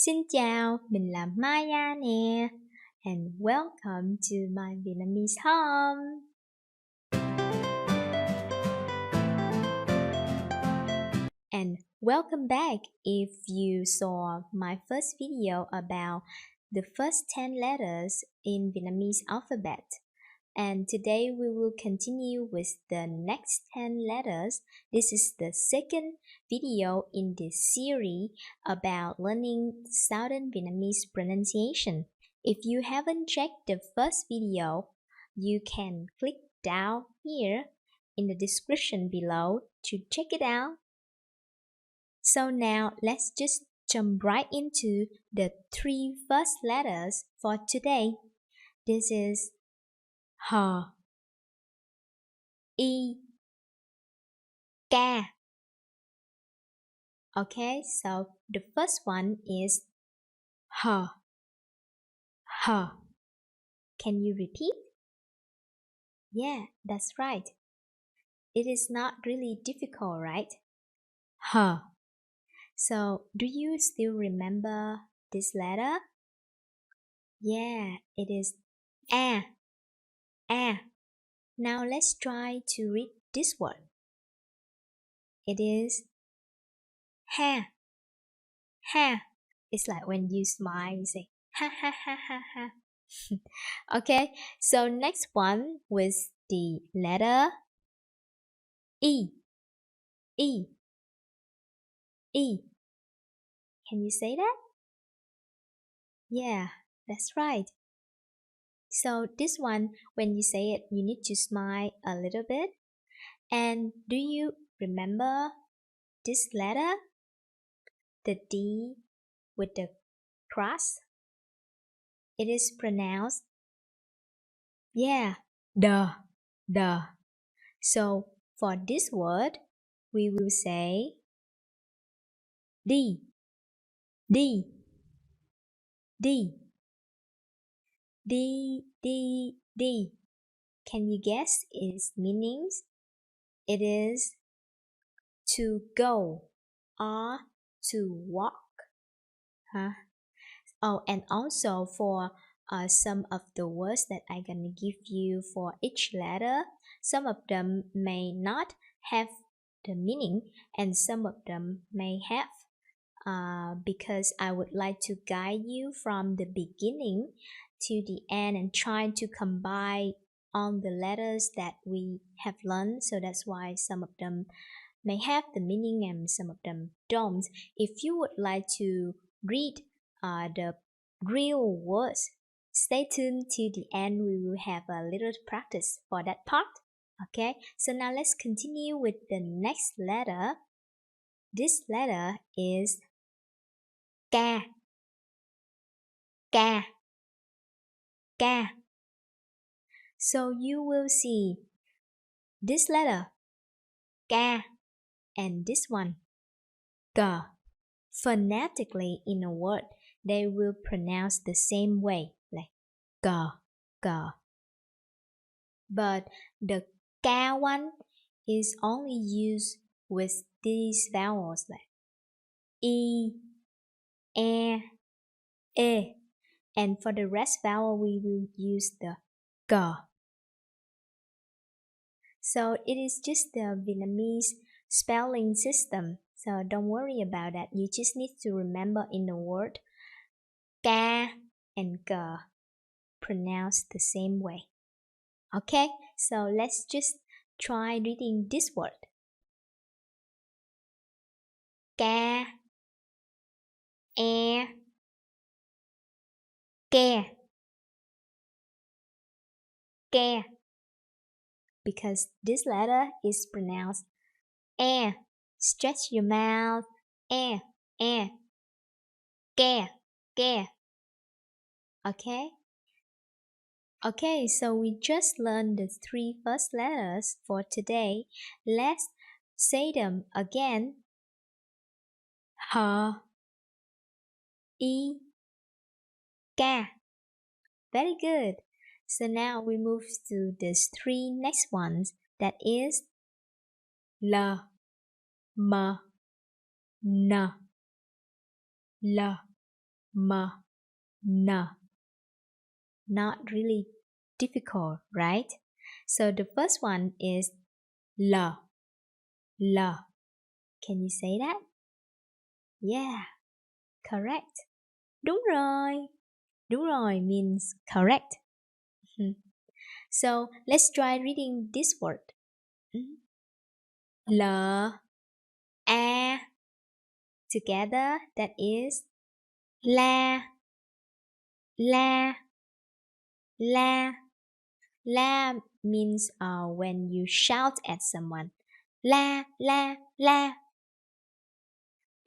Xin chào, mình là Maia nè. And welcome to my Vietnamese home. And welcome back if you saw my first video about the first 10 letters in Vietnamese alphabet. And today we will continue with the next 10 letters. This is the second video in this series about learning Southern Vietnamese pronunciation. If you haven't checked the first video, you can click down here in the description below to check it out. So now let's just jump right into the three first letters for today. This is H, I, K. Okay, so the first one is H, H. Can you repeat? Yeah, that's right. It is not really difficult, right? H. So, do you still remember this letter? Yeah, it is A. A. Now let's try to read this word. It is ha. Ha. It's like when you smile, you say ha ha ha ha ha. Okay, so next one with the letter E. E. E. Can you say that? Yeah, that's right. So this one, when you say it, you need to smile a little bit. And do you remember this letter? The D with the cross? It is pronounced, yeah, the. So for this word, we will say D, D, D, D, D, D. Can you guess its meanings? It is to go or to walk. Huh? Oh, and also for some of the words that I'm gonna give you for each letter, some of them may not have the meaning and some of them may have, because I would like to guide you from the beginning to the end and try to combine all the letters that we have learned. So that's why some of them may have the meaning and some of them don't. If you would like to read the real words, stay tuned to the end. We will have a little practice for that part. Okay, so now let's continue with the next letter. This letter is K. K. K. So you will see this letter K and this one G. Phonetically in a word, they will pronounce the same way, like G, G. But the K one is only used with these vowels like E, E, E. And for the rest vowel, we will use the G. So it is just the Vietnamese spelling system. So don't worry about that. You just need to remember in the word K and G pronounced the same way. Okay, so let's just try reading this word. K, E, K, K. Because this letter is pronounced E. Stretch your mouth. E, E. K, K. Okay? Okay, so we just learned the three first letters for today. Let's say them again. H, I, K. Very good. So now we move to the three next ones. That is L, M, N. L. n. Not really difficult, right? So the first one is l. Can you say that? Yeah, correct. Đúng rồi. Đúng rồi means correct. So let's try reading this word. L, A. Together, that is la. La means when you shout at someone. La.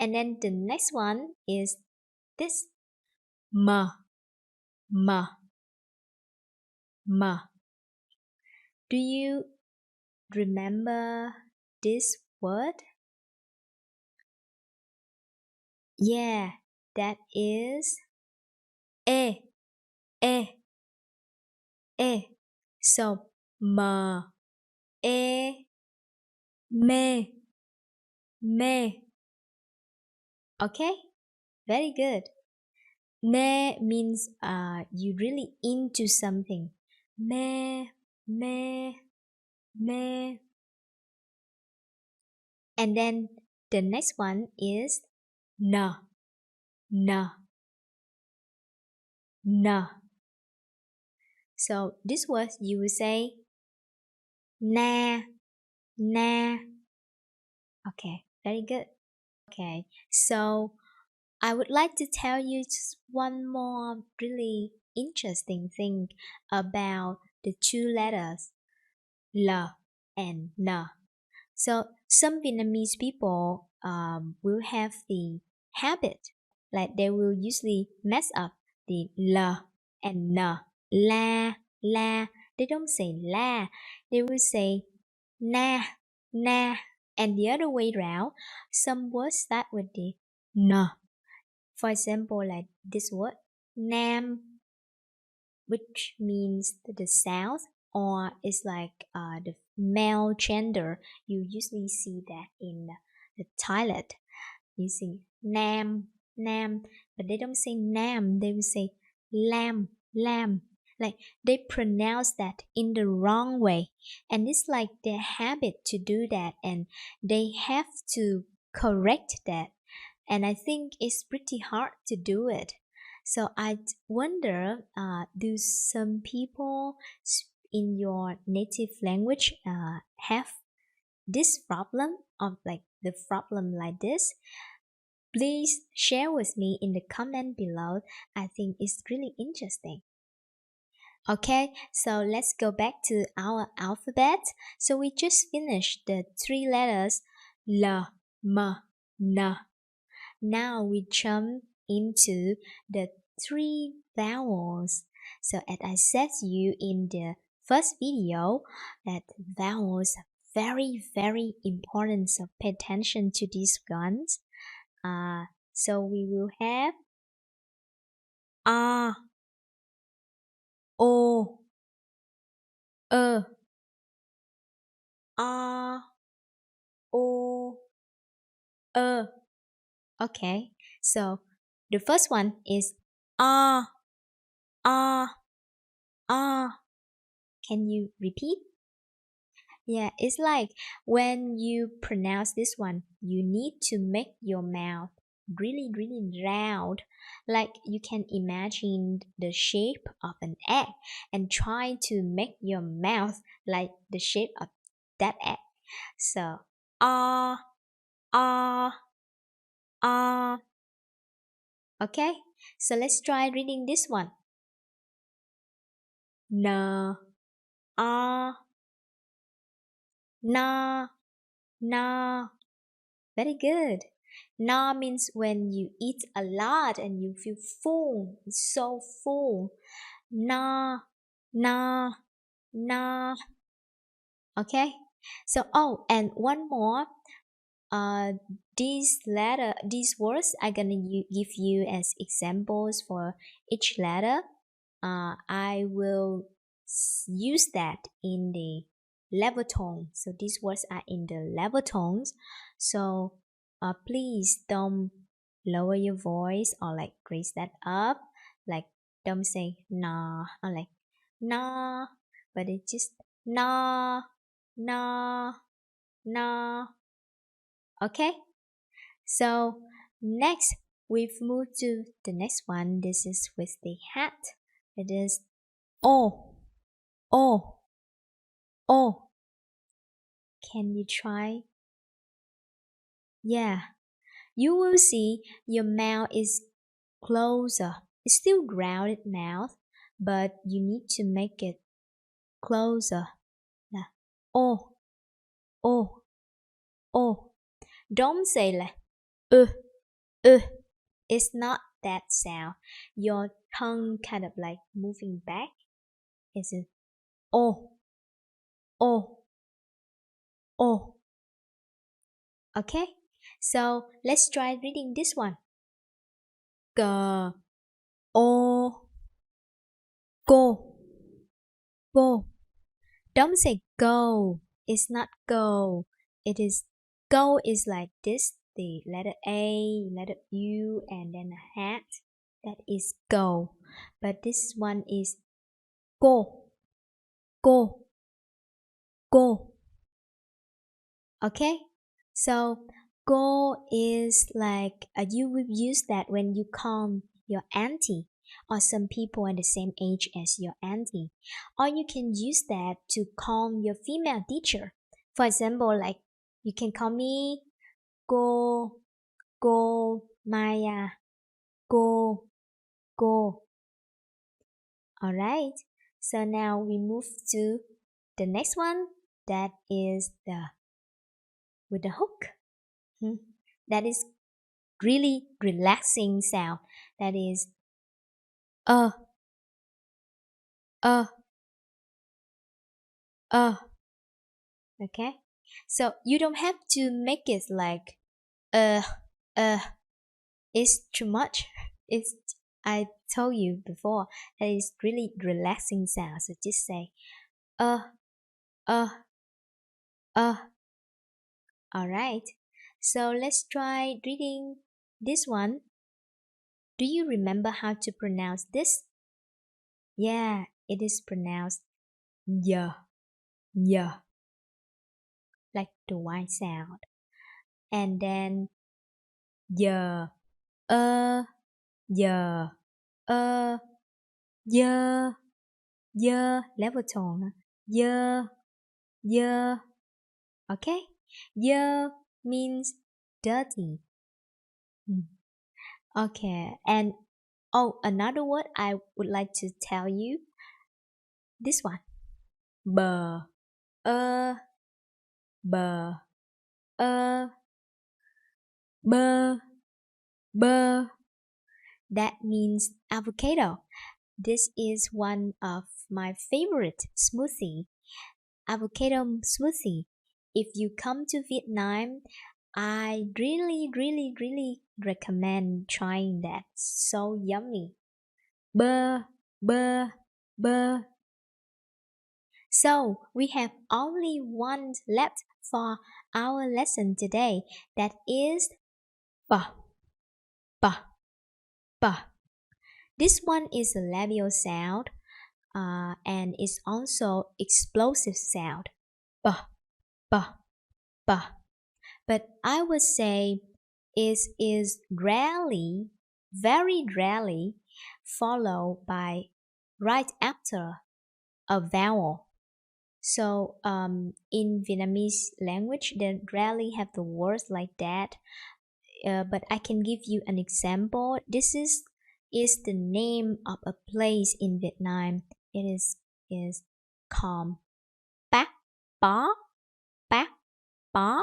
And then the next one is this. M. Do you remember this word? Yeah, that is e. So m, e, me. Okay, very good. Me means you really into something. Me. And then the next one is n. So this word you will say na. Okay, very good. Okay, so I would like to tell you just one more really interesting thing about the two letters L and N. So some Vietnamese people will have the habit like they will usually mess up the L and N. La. They don't say la. They will say na. And the other way round, some words start with the N. For example, like this word Nam, which means the south, or it's like the male gender. You usually see that in the toilet. You see Nam, but they don't say Nam. They will say lamb. Like they pronounce that in the wrong way, and it's like their habit to do that, and they have to correct that. And I think it's pretty hard to do it. So I wonder, do some people in your native language have this problem of like the problem like this? Please share with me in the comment below. I think it's really interesting. Okay, so let's go back to our alphabet. So we just finished the three letters L, M, N. Now we jump into the three vowels. So as I said to you in the first video, that vowels are very important. So pay attention to these ones. So we will have A, O, A, O, A. Okay, so the first one is A. Can you repeat? Yeah, it's like when you pronounce this one, you need to make your mouth really round. Like you can imagine the shape of an egg and try to make your mouth like the shape of that egg. So, ah. Okay, so let's try reading this one. N, A, na. Very good. Na means when you eat a lot and you feel full, so full. Na. Okay. So and one more. These words I'm gonna give you as examples for each letter. I will use that in the level tone. So these words are in the level tones. So please don't lower your voice or like raise that up. Like don't say nah or like nah, but it's just nah, nah, nah. Okay? So next we've moved to the next one. This is with the hat. It is oh, oh, oh. Can you try? Yeah. You will see your mouth is closer. It's still rounded mouth, but you need to make it closer. Là oh, oh, oh. Don't say like uh. It's not that sound. Your tongue kind of like moving back. It's a oh, oh, oh. Okay? So let's try reading this one. Cờ, ô, cô, cô. Don't say go. It's not go. It is go is like this. The letter A, letter U, and then a hat. That is go. But this one is cô, cô, cô. Okay? So go is like you will use that when you call your auntie or some people at the same age as your auntie. Or you can use that to call your female teacher. For example, like you can call me cô Maia, cô. Alright, so now we move to the next one. That is the with the hook. That is really relaxing sound. That is uh. Okay, so you don't have to make it like uh. It's too much. It's I told you before that is really relaxing sound. So just say uh. Alright, so let's try reading this one. Do you remember how to pronounce this? Yeah, it is pronounced yeah, like the Y sound. And then yeah, yeah, level tone. Yeah. Okay? Yeah means dirty. Okay, and another word I would like to tell you. This one. Bờ, bờ, bơ. That means avocado. This is one of my favorite smoothie. Avocado smoothie. If you come to Vietnam, I really recommend trying that. So yummy. Bơ, bơ. So we have only one left for our lesson today. That is ba. This one is a labial sound, and it's also explosive sound. Ba. But I would say it is rarely, very rarely, followed by right after a vowel. So in Vietnamese language, they rarely have the words like that. But I can give you an example. This is the name of a place in Vietnam. It is called Bác Bó. Bác Bó.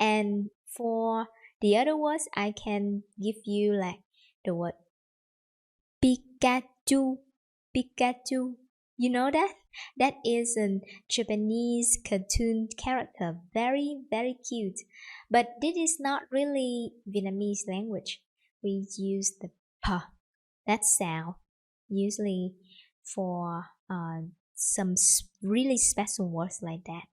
And for the other words, I can give you like the word Pikachu. Pikachu. You know that? That is a Japanese cartoon character. Very cute. But this is not really Vietnamese language. We use the p, that sound, usually for some really special words like that.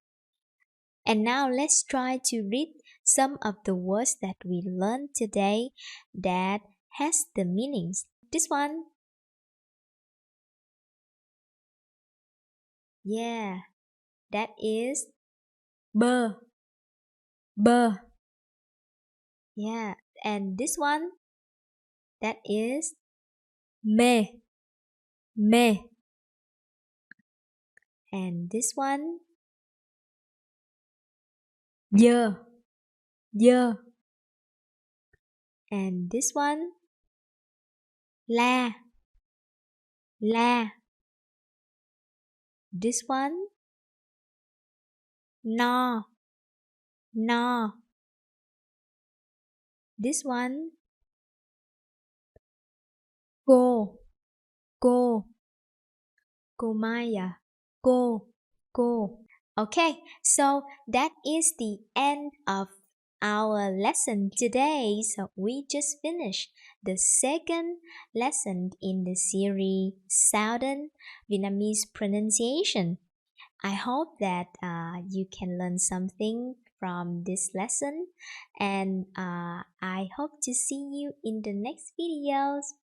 And now let's try to read some of the words that we learned today that has the meanings. This one. Yeah, that is bơ. Bơ. Yeah, and this one, that is mê. Mê. And this one, dơ. Dơ. And this one, la. La. This one, no. No. This one, cô. Cô. Cô Maia. Cô. Cô. Okay, so that is the end of our lesson today. So we just finished the second lesson in the series Southern Vietnamese Pronunciation. I hope that you can learn something from this lesson, and I hope to see you in the next videos.